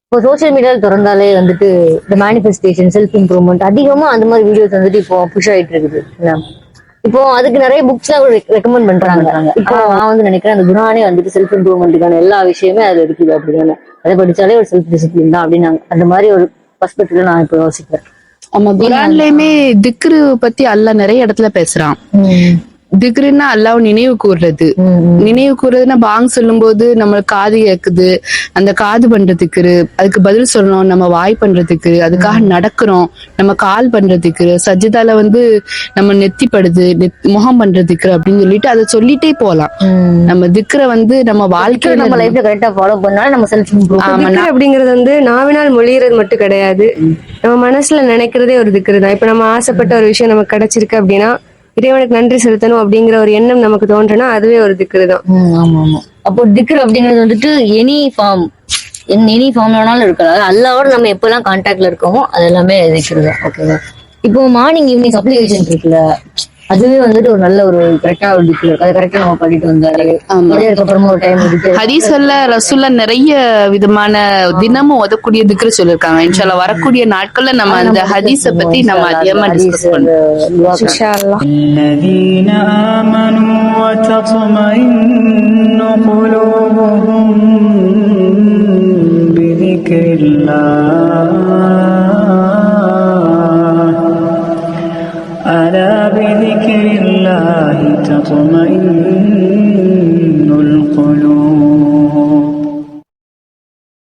இப்போ சோசியல் மீடியாவில் திறந்தாலே வந்துட்டு இந்த மேனிஃபெஸ்டேஷன், செல்ஃப் இம்ப்ரூவ்மெண்ட் அதிகமா அந்த மாதிரி வீடியோஸ் வந்துட்டு இப்போ புஷ் ஆயிட்டு இருக்குது. இப்போ அதுக்கு நிறைய புக்ஸ் எல்லாம் ரெக்கமெண்ட் பண்றாங்க. இப்போ நான் வந்து நினைக்கிறேன் அந்த குணானே வந்துட்டு செல்ஃப் இம்ப்ரூவ்மெண்ட்டுக்கான எல்லா விஷயமே அதுல இருக்குது அப்படின்னு. அதை படிச்சாலே ஒரு செல்ஃப் டிசிப்ளின் தான் அப்படின்னு அந்த மாதிரி ஒரு பர்ஸ்பெக்டிவ்ல நான் இப்போ யோசிக்கிறேன். ஆமா, குரான்லயுமே திக்ரு பத்தி அல்லாஹ் நிறைய இடத்துல பேசுறான். திக்ருன்னா அல்லாஹ் நினைவு கூறுறது. நினைவு கூறுறதுன்னா பாங் சொல்லும் போது நம்ம காது கேக்குது, அந்த காது பண்றதுக்கு, அதுக்கு பதில் சொல்லணும், நம்ம வாய் பண்றதுக்கு, அதுக்காக நடக்கிறோம், நம்ம கால் பண்றதுக்கு, சஜிதால வந்து நம்ம நெத்திப்படுது, முகம் பண்றதுக்கு அப்படின்னு சொல்லிட்டு அதை சொல்லிட்டே போலாம். நம்ம திக்ர வந்து நம்ம வாழ்க்கையில நம்ம லைஃப்ல கரெக்டா ஃபாலோ பண்ணாலும் நம்ம செல்ஃப் இம்ப்ரூவ் அப்படிங்கிறது வந்து நாவினால் மொழிகிறது மட்டும் கிடையாது. நம்ம மனசுல நினைக்கிறதே ஒரு திக்ரு தான். இப்ப நம்ம ஆசைப்பட்ட ஒரு விஷயம் நமக்கு கிடைச்சிருக்கு அப்படின்னா இறைவனுக்கு நன்றி செலுத்தணும் அப்படிங்கிற ஒரு எண்ணம் நமக்கு தோன்றுனா அதுவே ஒரு திக்ரு தான். ஆமா ஆமா. அப்போ திக்ரு அப்படிங்கிறது வந்துட்டு எனி ஃபார்ம் வேணாலும் இருக்காது. அல்லாவோட நம்ம எப்பெல்லாம் கான்டாக்ட்ல இருக்கோமோ அது எல்லாமே திக்ரு தான். ஓகேவா? இப்போ மார்னிங் ஈவினிங் அப்ளிகேஷன் இருக்குல்ல, அதுவே வந்துட்டு ஒரு நல்ல ஒரு கரெக்டா ஒரு திக்ரு. அதை கரெக்டா நம்ம பண்ணிட்டு வந்தாரு. அதுக்கப்புறமா ஒரு டைம் ஹதீஸ்ல ரசூல்ல நிறைய விதமான தினமும் ஓதக்கூடிய திக்ரு சொல்லிருக்காங்க. இன்ஷால்லா வரக்கூடிய நாட்கள்ல நம்ம அந்த ஹதீஸ பத்தி நம்ம அதிகமா டிஸ்கஸ் பண்ணுவோம் இன்ஷா அல்லாஹ். الذين آمنوا وتطمئن قلوبهم بذكر الله ألا بذكر الله تطمئن